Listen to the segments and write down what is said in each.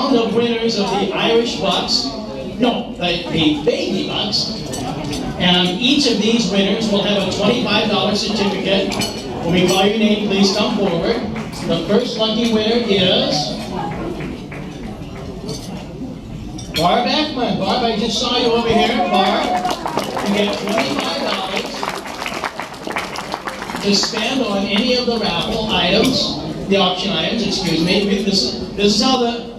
round of winners of the Irish Bucks, no, the Baby Bucks, and each of these winners will have a $25 certificate. When we call your name, please come forward. The first lucky winner is Barb Ekman. Barb, I just saw you over here. Barb, you get $25 to spend on any of the raffle items, the auction items, excuse me. This is how the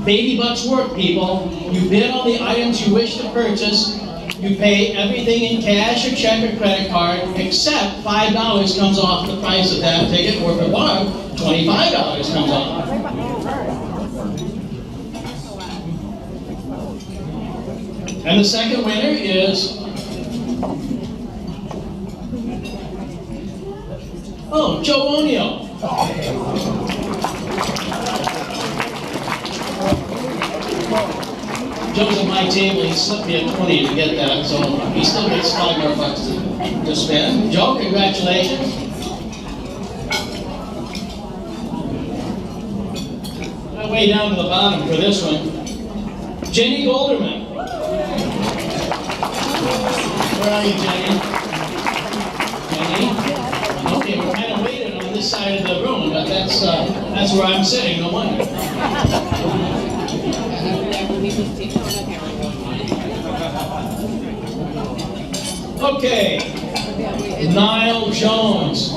Baby Bucks work, people. You bid on the items you wish to purchase. You pay everything in cash or check or credit card, except $5 comes off the price of that ticket, or for Barb, $25 comes off. And the second winner is, oh, Joe O'Neill. Joe's at my table, he slipped me a 20 to get that, so he still gets $5 more to spend. Joe, congratulations. I'm way down to the bottom for this one. Jenny Golderman. Where are you, Jenny? Jenny? Okay, we're kind of waiting on this side of the room, but that's where I'm sitting, no wonder. Okay, Niall Jones.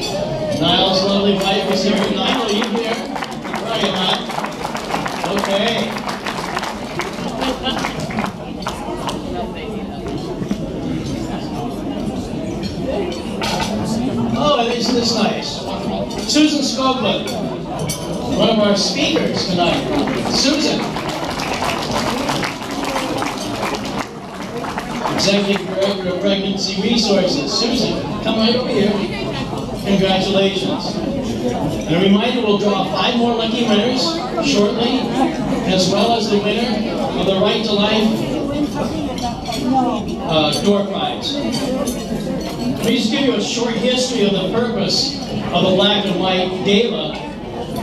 Niall's lovely wife is here. Niall, are you here? Where are you, Niall? Okay. Oh, isn't this nice? Susan Scogland, one of our speakers tonight. Susan. Executive Director of Pregnancy Resources. Susan, come right over here. Congratulations. And a reminder, we'll draw 5 more lucky winners shortly, as well as the winner of the Right to Life door prize. Let me just give you a short history of the purpose of the Black and White Gala.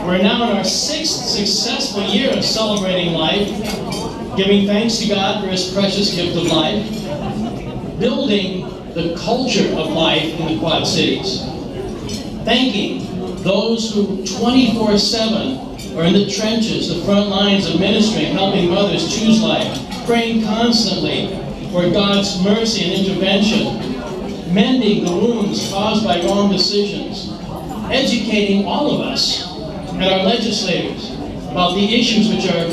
We're now in our 6th successful year of celebrating life, giving thanks to God for His precious gift of life, building the culture of life in the Quad Cities, thanking those who 24/7 are in the trenches, the front lines of ministering, helping mothers choose life, praying constantly for God's mercy and intervention, mending the wounds caused by wrong decisions, educating all of us and our legislators about the issues which are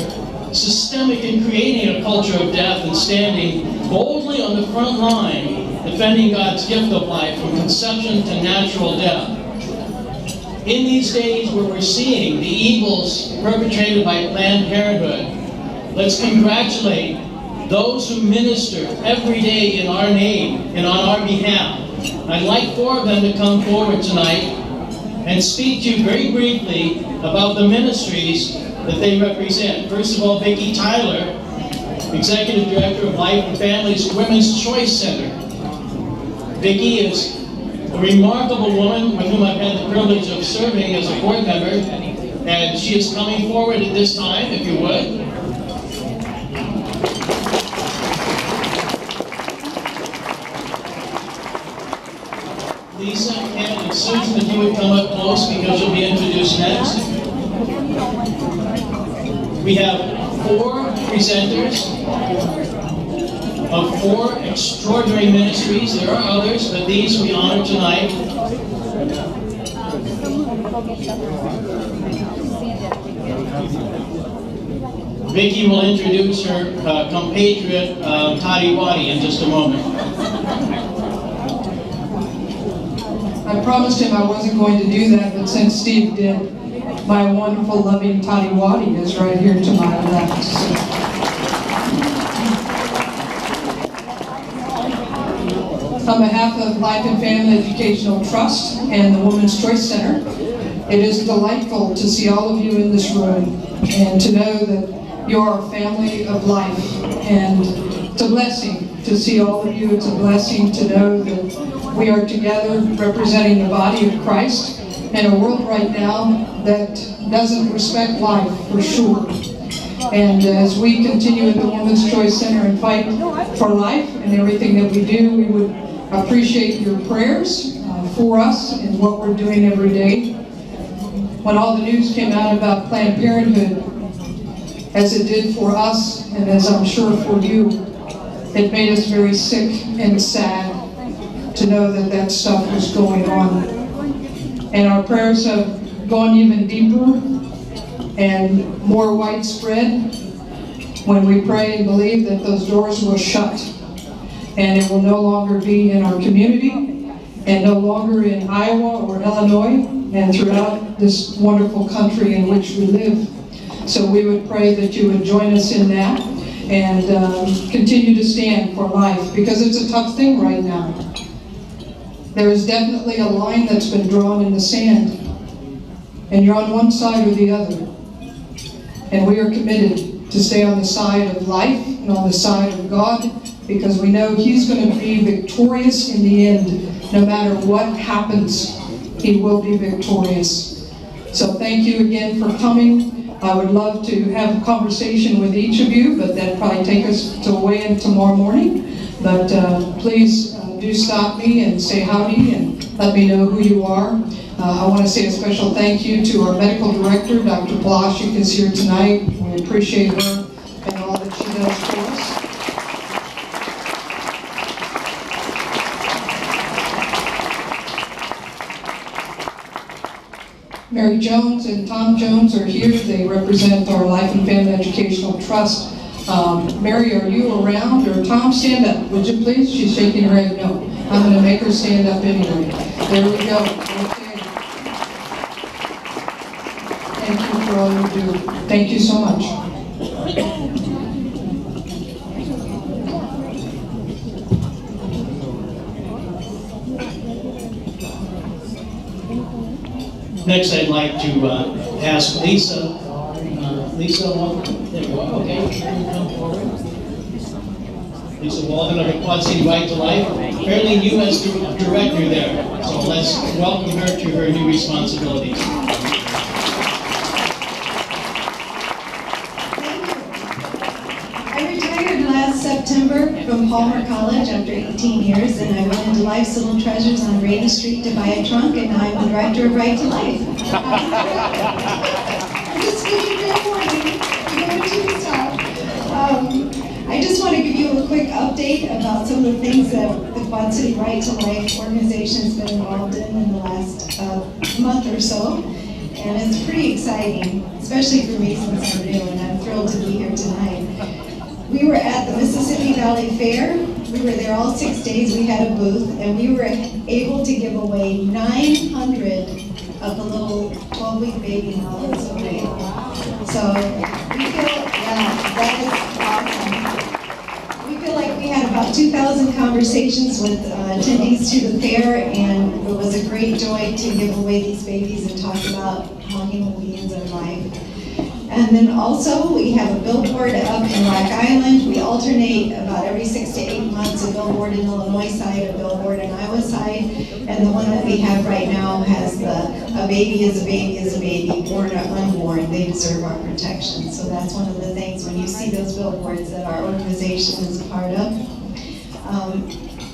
systemic in creating a culture of death, and standing boldly on the front line, defending God's gift of life from conception to natural death. In these days where we're seeing the evils perpetrated by Planned Parenthood, let's congratulate those who minister every day in our name and on our behalf. I'd like 4 of them to come forward tonight and speak to you very briefly about the ministries that they represent. First of all, Vicki Tyler, Executive Director of Life and Family's Women's Choice Center. Vicki is a remarkable woman with whom I've had the privilege of serving as a board member, and she is coming forward at this time, if you would. Lisa, Ken, and Susan, if you would come up close because you'll be introduced next. We have 4 presenters of 4 extraordinary ministries. There are others, but these we honor tonight. Vicki will introduce her compatriot, Tati Wadi, in just a moment. I promised him I wasn't going to do that, but since Steve did, my wonderful, loving Tati Wadi is right here to my left. On behalf of Life and Family Educational Trust and the Women's Choice Center, it is delightful to see all of you in this room and to know that you're a family of life. And it's a blessing to see all of you. It's a blessing to know that we are together representing the body of Christ in a world right now that doesn't respect life, for sure. And as we continue at the Women's Choice Center and fight for life and everything that we do, we would appreciate your prayers for us and what we're doing every day. When all the news came out about Planned Parenthood, as it did for us, and as I'm sure for you, it made us very sick and sad to know that that stuff was going on. And our prayers have gone even deeper and more widespread when we pray and believe that those doors will shut and it will no longer be in our community and no longer in Iowa or Illinois and throughout this wonderful country in which we live. So we would pray that you would join us in that and continue to stand for life, because it's a tough thing right now. There is definitely a line that's been drawn in the sand, and you're on one side or the other. And we are committed to stay on the side of life and on the side of God, because we know He's going to be victorious in the end. No matter what happens, He will be victorious. So thank you again for coming. I would love to have a conversation with each of you, but that'd probably take us to away in tomorrow morning. But please do stop me and say howdy and let me know who you are. I want to say a special thank you to our medical director, Dr. Blashik is here tonight. We appreciate her and all that she does for us. Mary Jones and Tom Jones are here. They represent our Life and Family Educational Trust. Mary, are you around? Or Tom, stand up, would you please? She's shaking her head no. I'm going to make her stand up anyway. There we go. Okay. Thank you for all you do. Thank you so much. Next, I'd like to ask Lisa. Lisa, there we go. Okay, come forward. Lisa Walden of the Quad City Right to Life, fairly new as director there. So let's welcome her to her new responsibilities. Thank you. I retired last September from Palmer College after 18 years, and I went into Life's Little Treasures on Brady Street to buy a trunk, and now I'm the director of Right to Life. Just kidding, good morning. I just want to give you a quick update about some of the things that the Quad City Right to Life organization has been involved in the last month or so. And it's pretty exciting, especially for me since I'm new, and I'm thrilled to be here tonight. We were at the Mississippi Valley Fair. We were there all 6 days. We had a booth, and we were able to give away 900 of the little 12-week baby models away. So we feel, that is awesome. We feel like we had about 2,000 conversations with attendees to the fair, and it was a great joy to give away these babies and talk about how human beings are life. And then also, we have a billboard up in Rock Island. We alternate about every 6 to 8 months, a billboard in Illinois side, a billboard in Iowa side. And the one that we have right now has a baby is a baby is a baby, born or unborn. They deserve our protection. So that's one of the things when you see those billboards that our organization is a part of.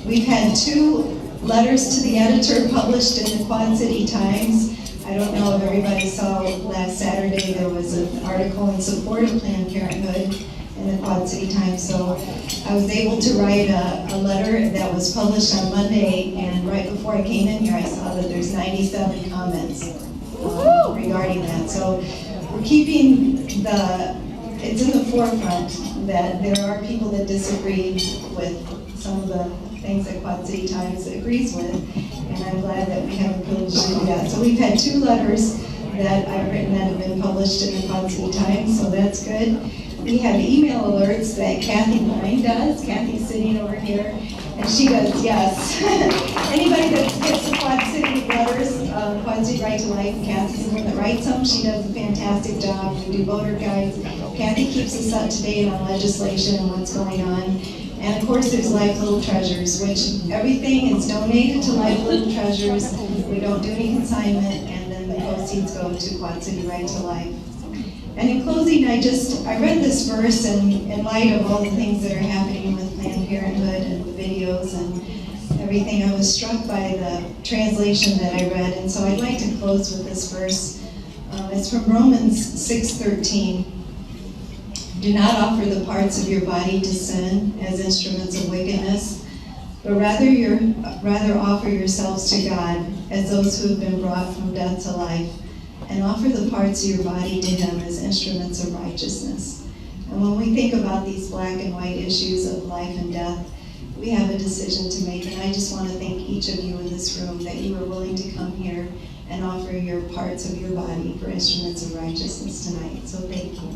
We've had 2 letters to the editor published in the Quad City Times. I don't know if everybody saw last Saturday there was an article in support of Planned Parenthood in the Quad City Times. So I was able to write a letter that was published on Monday, and right before I came in here I saw that there's 97 comments regarding that. So we're keeping it's in the forefront that there are people that disagree with some of the things that Quad City Times agrees with, and I'm glad that we have a privilege to do that. So we've had 2 letters that I've written that have been published in the Quad City Times, so that's good. We have email alerts that Kathy Moyne does. Kathy's sitting over here, and she does, yes. Anybody that gets the Quad City letters, Quad City Right to Life, Kathy's the one that writes them. She does a fantastic job. We do voter guides. Kathy keeps us up to date on legislation and what's going on. And of course, there's Life Little Treasures, which everything is donated to Life Little Treasures. We don't do any consignment, and then the proceeds go to Quad City Right to Life. And in closing, I read this verse in light of all the things that are happening with Planned Parenthood and the videos and everything. I was struck by the translation that I read, and so I'd like to close with this verse. It's from Romans 6:13. Do not offer the parts of your body to sin as instruments of wickedness, but rather offer yourselves to God as those who have been brought from death to life, and offer the parts of your body to Him as instruments of righteousness. And when we think about these black and white issues of life and death, we have a decision to make, and I just want to thank each of you in this room that you were willing to come here and offer your parts of your body for instruments of righteousness tonight. So thank you.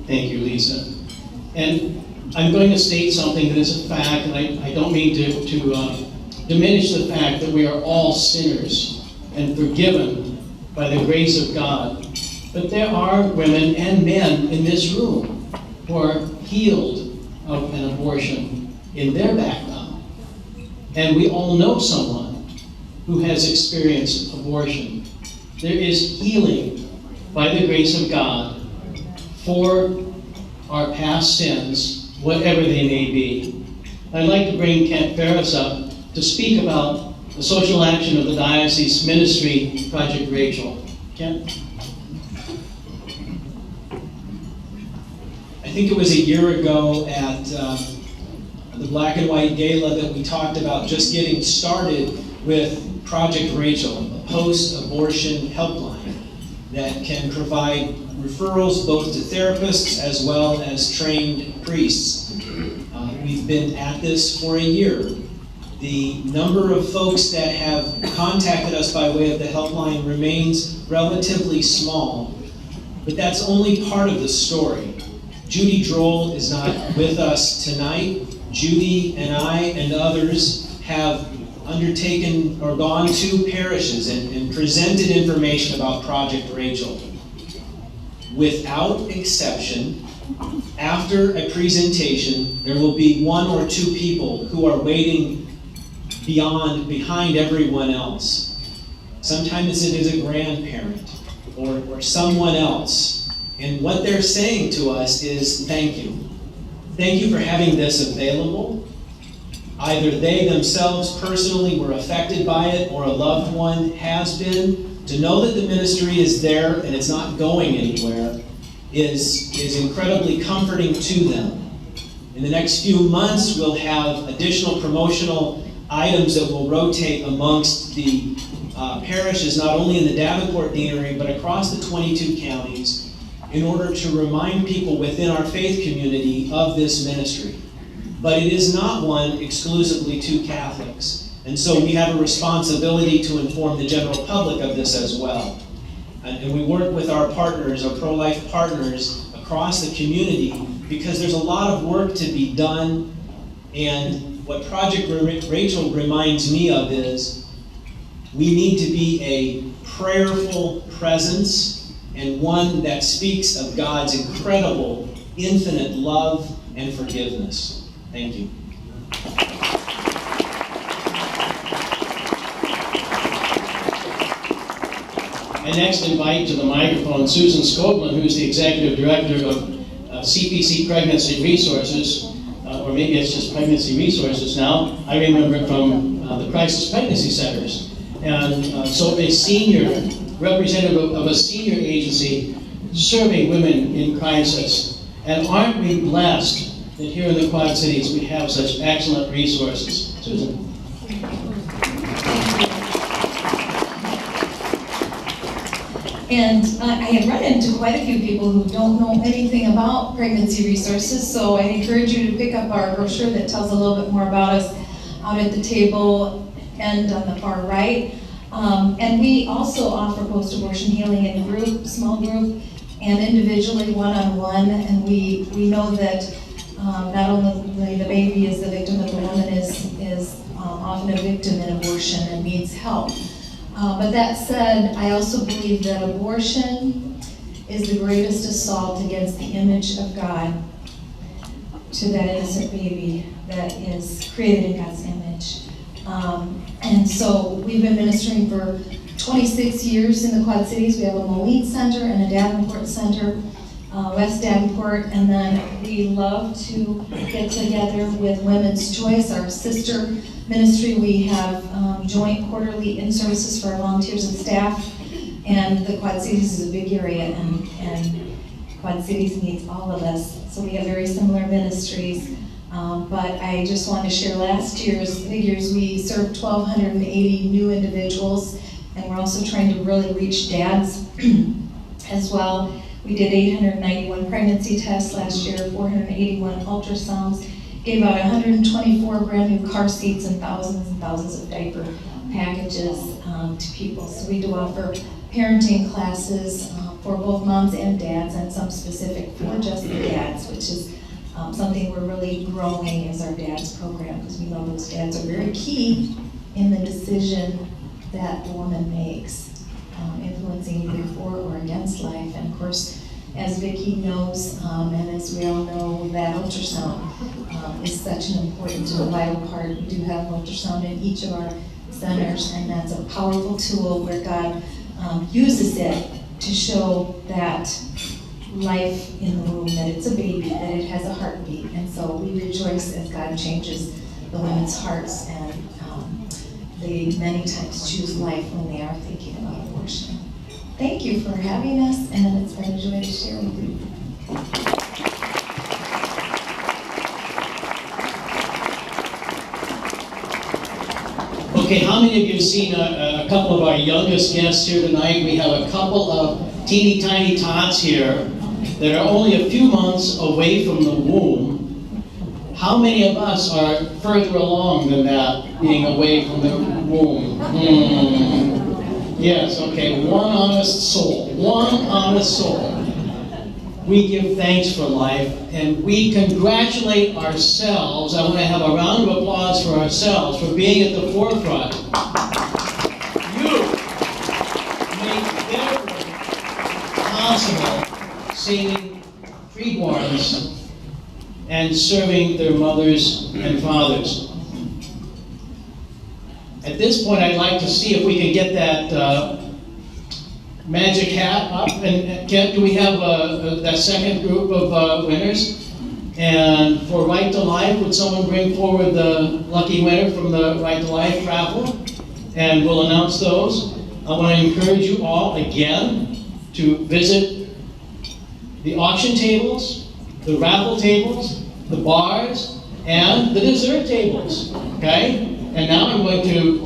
Thank you, Lisa. And I'm going to state something that is a fact, and I don't mean to diminish the fact that we are all sinners and forgiven by the grace of God. But there are women and men in this room who are healed of an abortion in their background. And we all know someone who has experienced abortion. There is healing by the grace of God for our past sins, whatever they may be. I'd like to bring Kent Ferris up to speak about the social action of the Diocese Ministry, Project Rachel. Kent? I think it was a year ago at the Black and White Gala that we talked about just getting started with Project Rachel, a post-abortion helpline that can provide referrals both to therapists as well as trained priests. We've been at this for a year. The number of folks that have contacted us by way of the helpline remains relatively small, but that's only part of the story. Judy Droll is not with us tonight. Judy and I and others have undertaken or gone to parishes and presented information about Project Rachel. Without exception, after a presentation, there will be one or two people who are waiting behind everyone else. Sometimes it is a grandparent or someone else. And what they're saying to us is, thank you. Thank you for having this available. Either they themselves personally were affected by it or a loved one has been. To know that the ministry is there and it's not going anywhere is incredibly comforting to them. In the next few months, we'll have additional promotional items that will rotate amongst the parishes, not only in the Davenport deanery, but across the 22 counties, in order to remind people within our faith community of this ministry. But it is not one exclusively to Catholics. And so we have a responsibility to inform the general public of this as well. And we work with our partners, our pro-life partners across the community, because there's a lot of work to be done. And what Project Rachel reminds me of is we need to be a prayerful presence and one that speaks of God's incredible, infinite love and forgiveness. Thank you. I next invite to the microphone Susan Scoblin, who's the Executive Director of CPC Pregnancy Resources, or maybe it's just Pregnancy Resources now. I remember it from the Crisis Pregnancy Centers. And so a senior representative of a senior agency serving women in crisis. And aren't we blessed that here in the Quad Cities we have such excellent resources? Susan. And I have run into quite a few people who don't know anything about pregnancy resources, so I encourage you to pick up our brochure that tells a little bit more about us out at the table and on the far right. And we also offer post-abortion healing in group, small group, and individually, one-on-one. And we know that not only the baby is the victim, but the woman is often a victim in abortion and needs help. But that said, I also believe that abortion is the greatest assault against the image of God. to that innocent baby that is created in God's image. And so we've been ministering for 26 years in the Quad Cities. We have a Moline Center and a Davenport Center, West Davenport, and then we love to get together with Women's Choice, our sister ministry. We have joint quarterly in-services for our volunteers and staff, and the Quad Cities is a big area, and Quad Cities needs all of us, so we have very similar ministries. But I just want to share last year's figures. We served 1,280 new individuals, and we're also trying to really reach dads as well. We did 891 pregnancy tests last year, 481 ultrasounds, gave out 124 brand new car seats and thousands of diaper packages to people. So we do offer parenting classes for both moms and dads, and some specific for just the dads, which is something we're really growing as our dads program, because we know those dads are very key in the decision that the woman makes, influencing either for or against life. And of course, as Vicki knows, and as we all know, that ultrasound is such an important and vital part. We do have ultrasound in each of our centers, and that's a powerful tool where God uses it to show that life in the womb, that it's a baby, that it has a heartbeat. And so we rejoice as God changes the women's hearts, and they many times choose life when they are thinking about abortion. Thank you for having us, and it's been a joy to share with you. Okay, how many of you have seen a couple of our youngest guests here tonight? We have a couple of teeny tiny tots here that are only a few months away from the womb. How many of us are further along than that, being away from the womb? Yes, okay, one honest soul. One honest soul. We give thanks for life, and we congratulate ourselves. I want to have a round of applause for ourselves for being at the forefront. You make everything possible, saving preborns and serving their mothers and fathers. At this point, I'd like to see if we can get that magic hat up. And Kent, do we have that second group of winners? And for Right to Life, would someone bring forward the lucky winner from the Right to Life raffle? And we'll announce those. I want to encourage you all again to visit the auction tables, the raffle tables, the bars, and the dessert tables. Okay? And now I'm going to,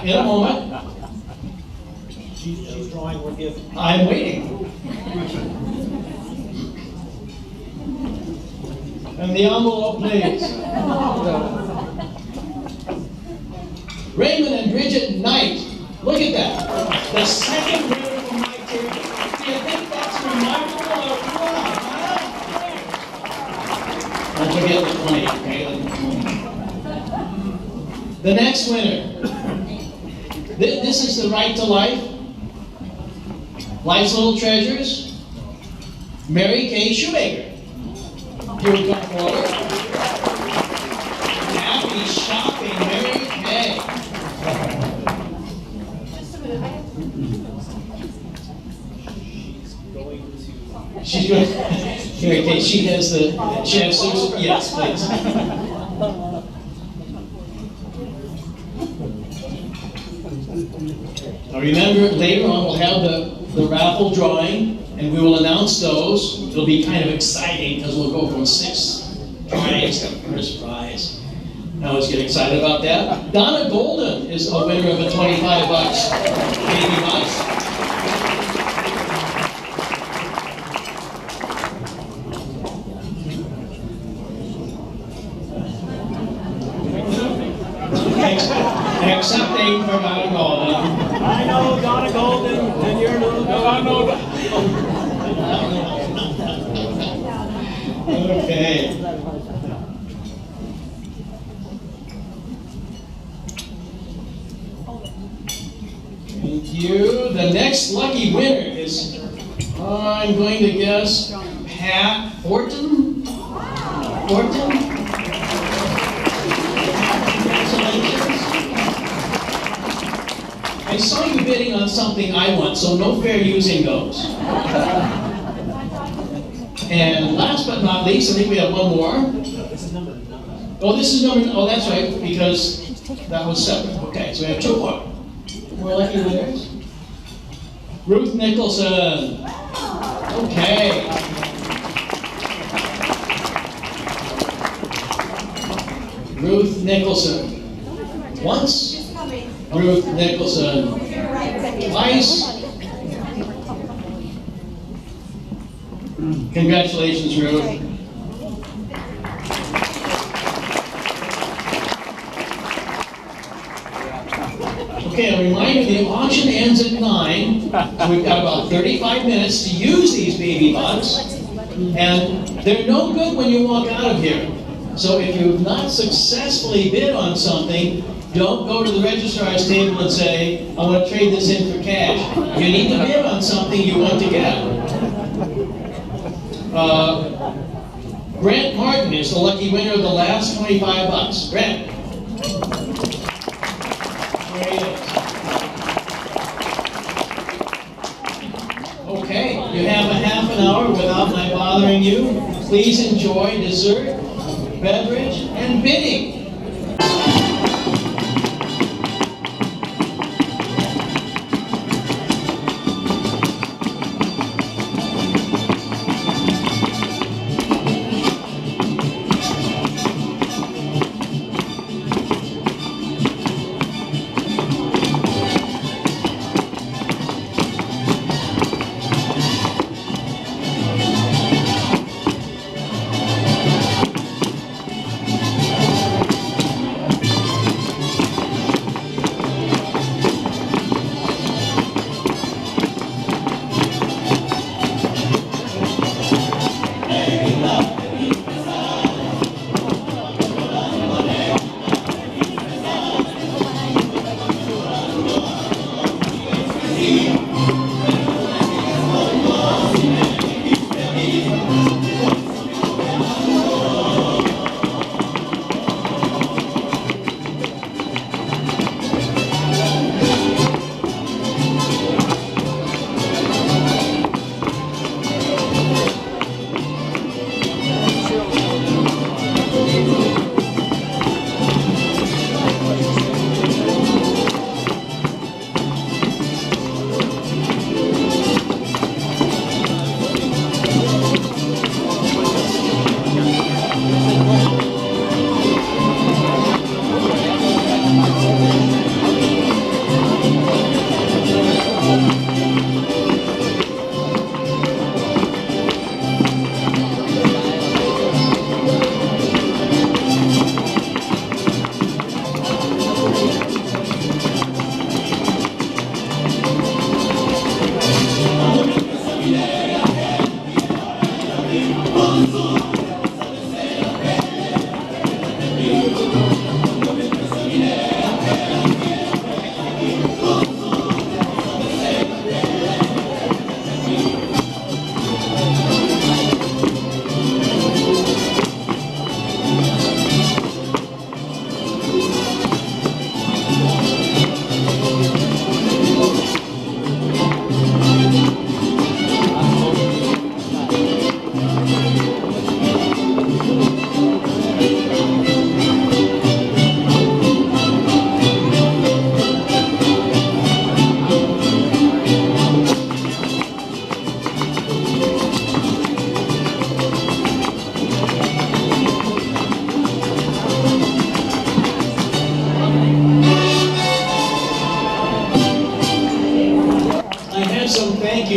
in a moment. She's drawing, we're giving. I'm waiting. And the envelope, please. Raymond and Bridget Knight. Look at that. The second winner from my table. Do you think that's remarkable or what? Don't forget the 20, okay? The next winner. This is the Right to Life. Life's Little Treasures. Mary Kay Shoemaker. Here we come forward. Happy shopping, Mary Kay. She's going to. Mary Kay, she has Susan. Yes, please. Now remember, later on we'll have the raffle drawing, and we will announce those. It'll be kind of exciting because we'll go from 6 tries to first prize. Now let's get excited about that. Donna Golden is a winner of a $25 baby bucks. Accepting for Donna Golden. I know Donna Golden, and you're no, I know. Okay. Thank you. The next lucky winner is, I'm going to guess, Pat Horton. Orton. Congratulations. I saw you bidding on something I want, so no fair using those. And last but not least, I think we have one more. Oh, this is number, oh, that's right, because that was separate. Okay, so we have two more. More lucky winners. Ruth Nicholson. Okay. Ruth Nicholson. Once. Ruth Nicholson. Twice. Congratulations, Ruth. Okay, a reminder, the auction ends at 9, so we've got about 35 minutes to use these baby bucks, and they're no good when you walk out of here. So if you've not successfully bid on something, don't go to the registrar's table and say, I want to trade this in for cash. You need to bid on something you want to get. Brent Martin is the lucky winner of the last 25 bucks. Brent. There he is. Okay, you have a half an hour without my bothering you. Please enjoy dessert, beverage, and bidding.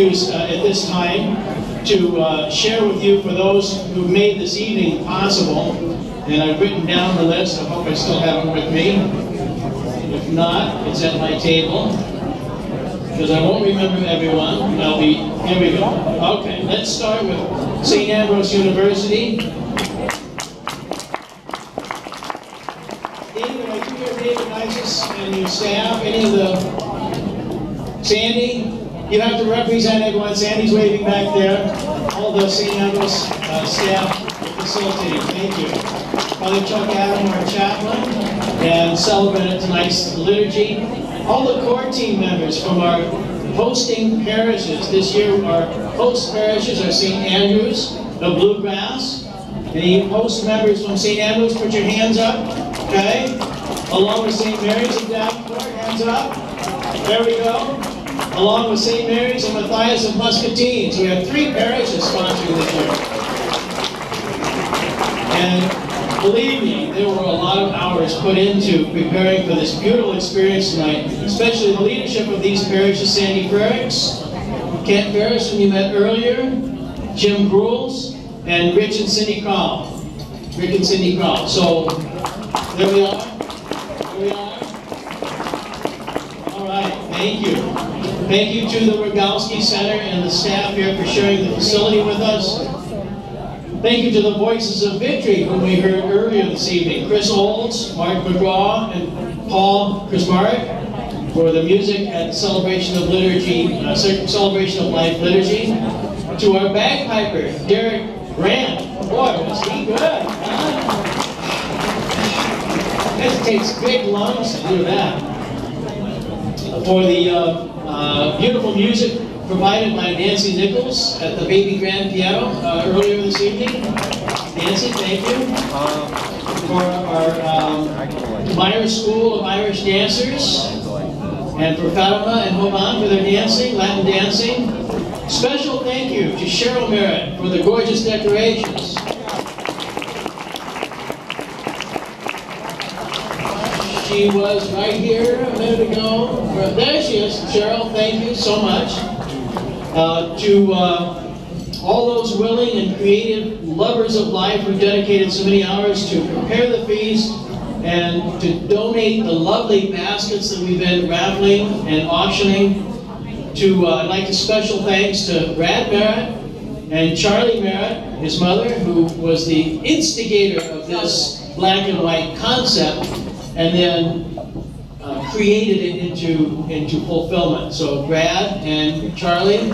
At this time to share with you for those who made this evening possible. And I've written down the list. I hope I still have it with me. If not, it's at my table. Because I won't remember everyone. Here we go. Okay, let's start with St. Ambrose University. David, I do hear David Isis and your staff. Any of the Sandy? You have to represent everyone. Sandy's waving back there. All the St. Ambrose staff at the facilitating. Thank you. Father Chuck Adam, our chaplain, and celebrated tonight's liturgy. All the core team members from our hosting parishes. This year, our host parishes are St. Andrews of Bluegrass. Any host members from St. Andrews, put your hands up. Okay. Along with St. Mary's of Davenport, hands up. There we go. Along with St. Mary's and Matthias of Muscatine. So we have 3 parishes sponsoring this year. And believe me, there were a lot of hours put into preparing for this beautiful experience tonight, especially the leadership of these parishes: Sandy Frericks, Kent Ferris, whom you met earlier, Jim Gruels, and Rich and Cindy Crow. Rick and Cindy Crow. So, there we are. There we are. All right, thank you. Thank you to the Rogalski Center and the staff here for sharing the facility with us. Thank you to the Voices of Victory, whom we heard earlier this evening. Chris Olds, Mark McGraw, and Paul Krismarek for the music at Celebration of Liturgy, Celebration of Life Liturgy. To our bagpiper, Derek Grant. Boy, was he good, huh? It takes big lungs to do that. For the beautiful music provided by Nancy Nichols at the Baby Grand Piano earlier this evening. Nancy, thank you. For our Meyer School of Irish Dancers, and for Fatima and Hoban for their dancing, Latin dancing. Special thank you to Cheryl Merritt for the gorgeous decorations. She was right here a minute ago. There she is, Cheryl. Thank you so much. To all those willing and creative lovers of life who dedicated so many hours to prepare the feast and to donate the lovely baskets that we've been raffling and auctioning. I'd like to special thanks to Brad Merritt and Charlie Merritt, his mother, who was the instigator of this black and white concept, and then created it into fulfillment. So Brad and Charlie.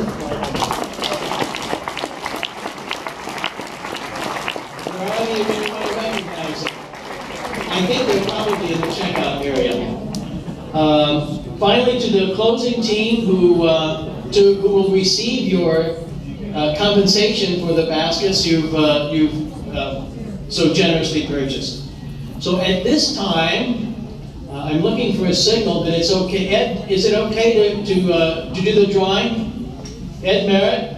Where are they? If anybody recognizes them? I think they're probably in the checkout area. Finally, to the closing team who will receive your compensation for the baskets you've so generously purchased. So at this time, I'm looking for a signal that it's okay. Ed, is it okay to do the drawing? Ed Merritt,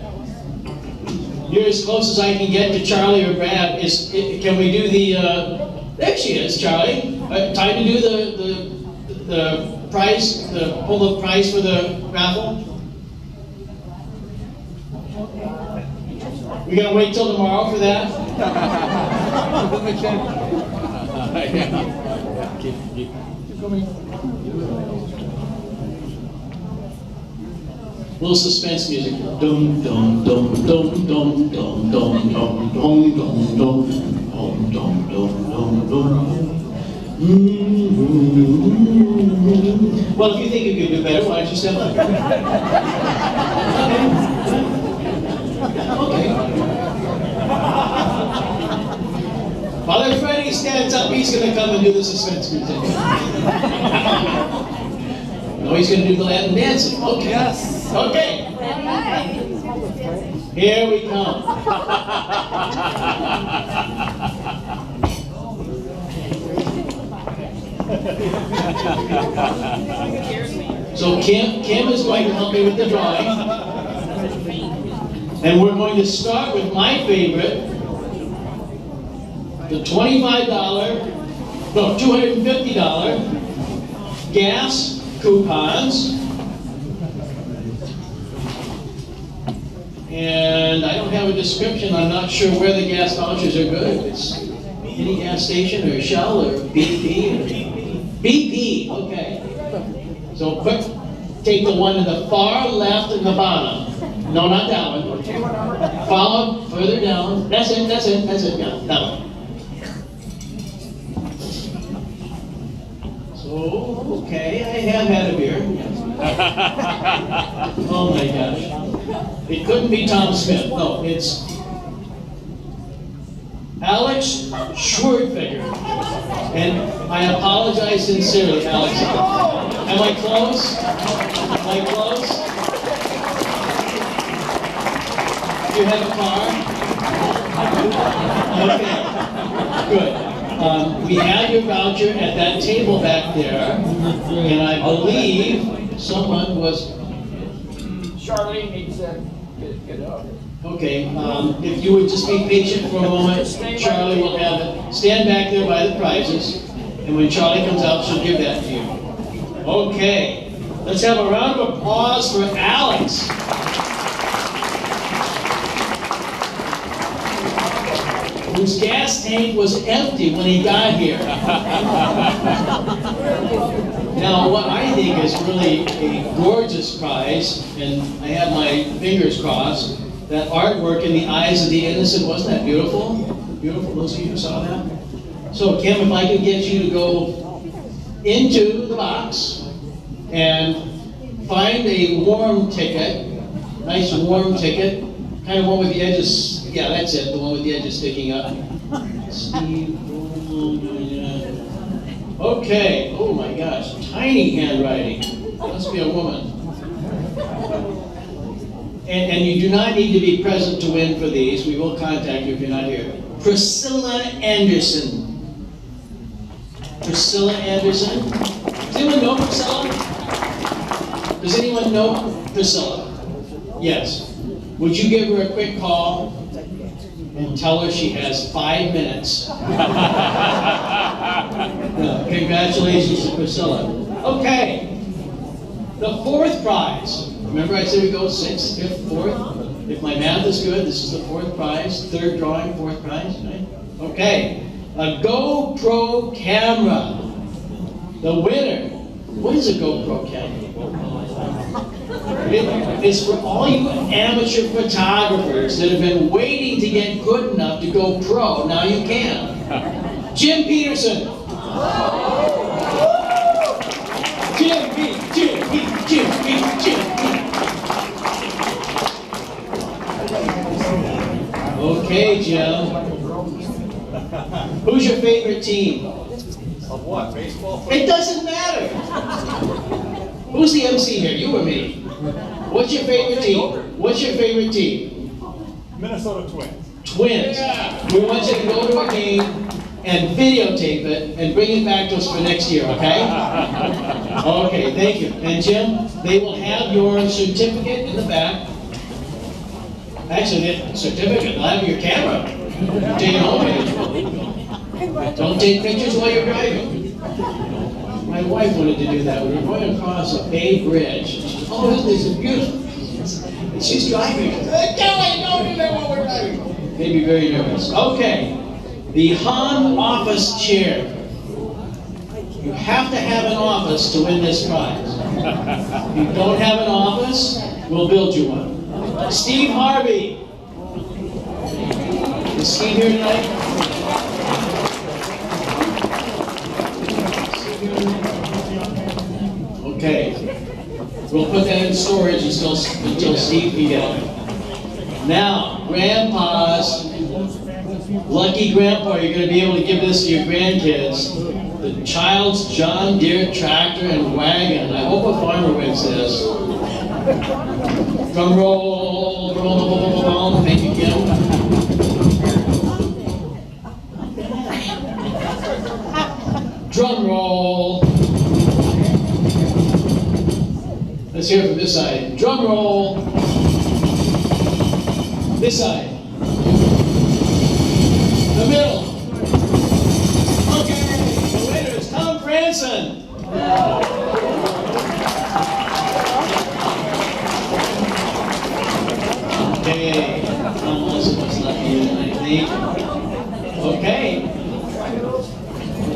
you're as close as I can get to Charlie or Brad. Can we do the? There she is, Charlie. Time to do the prize, pull the prize for the raffle. We're gonna wait till tomorrow for that. Little suspense music. Dum dum dum dum dum dum dum dum dum dum dum dum dum dum dum. Well, if you think you can do better, why don't you step up? Okay. Father Freddie stands up, he's going to come and do the suspense music. No, he's going to do the Latin dancing. Okay. Yes. Okay. Here we come. So Kim is going to help me with the drawing. And we're going to start with my favorite, the $250 gas coupons. And I don't have a description. I'm not sure where the gas vouchers are good. If it's any gas station or Shell or BP or BP. Okay. So quick, take the one in the far left at the bottom. No, not that one. Follow further down. That's it. Yeah, that one. So, okay, I have had a beer. Oh my gosh. It couldn't be Tom Smith. No, it's Alex Schwertfeger. And I apologize sincerely, Alex. Am I close? Am I close? Do you have a car? Okay, good. We have your voucher at that table back there, and I believe someone was... Charlene needs to get up. Okay, if you would just be patient for a moment, Charlie will have it. Stand back there by the prizes, and when Charlie comes out, she'll give that to you. Okay, let's have a round of applause for Alex. Whose gas tank was empty when he got here. Now, what I think is really a gorgeous prize, and I have my fingers crossed, that artwork in the eyes of the innocent, wasn't that beautiful? Beautiful, those of you who saw that? So, Kim, if I could get you to go into the box and find a warm ticket, nice warm ticket, kind of one with the edges, yeah, that's it, the one with the edges sticking up. Steve, okay, oh my gosh, tiny handwriting. Must be a woman. And you do not need to be present to win for these. We will contact you if you're not here. Priscilla Anderson. Priscilla Anderson. Does anyone know Priscilla? Does anyone know Priscilla? Yes. Would you give her a quick call and tell her she has 5 minutes? Congratulations to Priscilla. Okay. The fourth prize. Remember I said we go 6th, 5th, 4th? If my math is good, this is the 4th prize. 3rd drawing, 4th prize, right? Okay. A GoPro camera. The winner. What is a GoPro camera? It's for all you amateur photographers that have been waiting to get good enough to go pro. Now you can. Jim Peterson. Jim. Okay, Jim. Who's your favorite team? Of what? Baseball? It doesn't matter. Who's the MC here? You or me? What's your favorite team? What's your favorite team? Minnesota Twins. Twins. We want you to go to a game and videotape it and bring it back to us for next year, okay? Okay, thank you. And Jim, they will have your certificate in the back. Actually, the certificate, they'll have your camera. Take it home with you. Don't take pictures while you're driving. My wife wanted to do that. We were going across a Bay Bridge. She said, oh, this is beautiful. And she's driving. Don't do that while we're driving. Made me very nervous. Okay. The Han office chair. You have to have an office to win this prize. If you don't have an office, we'll build you one. Steve Harvey. Is Steve here tonight? Okay. We'll put that in storage until Steve can get it. Now, Grandpa's lucky grandpa, you're going to be able to give this to your grandkids. The Child's John Deere tractor and wagon. I hope a farmer wins this. Drum roll, roll. Thank you, Kim. Drum roll. Let's hear it from this side. Drum roll. This side. The middle. Okay, the winner is Tom Franson. Okay, Tom Wilson was lucky tonight, I think. Okay.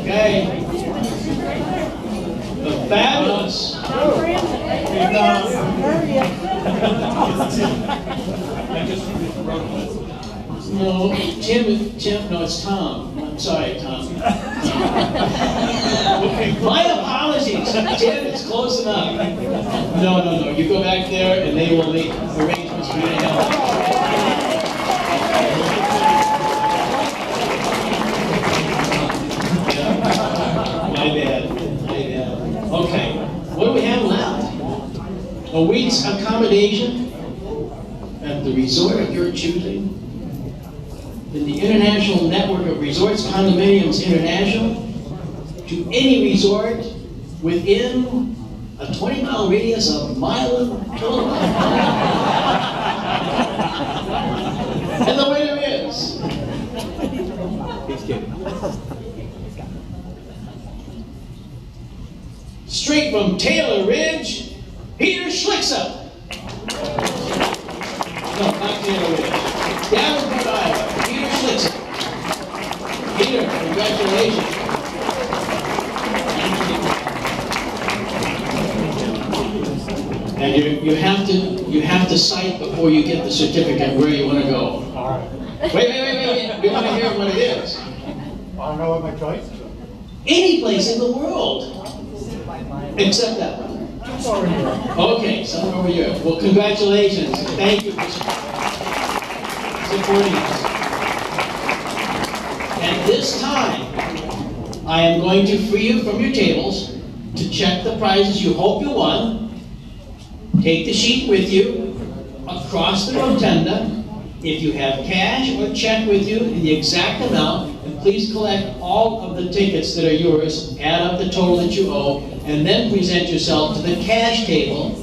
Okay. The fabulous. No, Tim, no, it's Tom. I'm sorry, Tom. My apologies. Tim, it's close enough. No. You go back there and they will make arrangements for you to help. Okay, what do we have left? A week's accommodation at the resort of your choosing. In the International Network of Resorts Condominiums International, to any resort within a 20-mile radius of mile and kilometer. And the winner is. He's kidding. Straight from Taylor Ridge, Peter Schlicksup. No, not Taylor Ridge. Davenport, Iowa, Peter Schlicksup. Peter, congratulations. And you have to cite before you get the certificate where you want to go. All right. Wait. We want to hear what it is. Want to know what my choice is? Any place in the world. Except that one. Okay, somewhere over here. Well, congratulations. Thank you for supporting us. At this time, I am going to free you from your tables to check the prizes you hope you won. Take the sheet with you across the rotunda. If you have cash or check with you in the exact amount, and please collect all of the tickets that are yours, add up the total that you owe, and then present yourself to the cash table.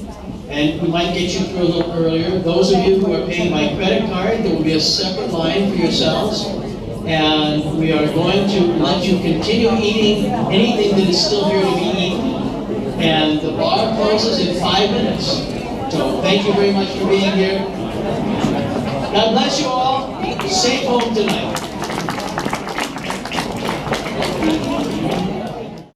And we might get you through a little earlier. Those of you who are paying by credit card, there will be a separate line for yourselves. And we are going to let you continue eating anything that is still here to be eaten. And the bar closes in 5 minutes. So thank you very much for being here. God bless you all. Safe home tonight.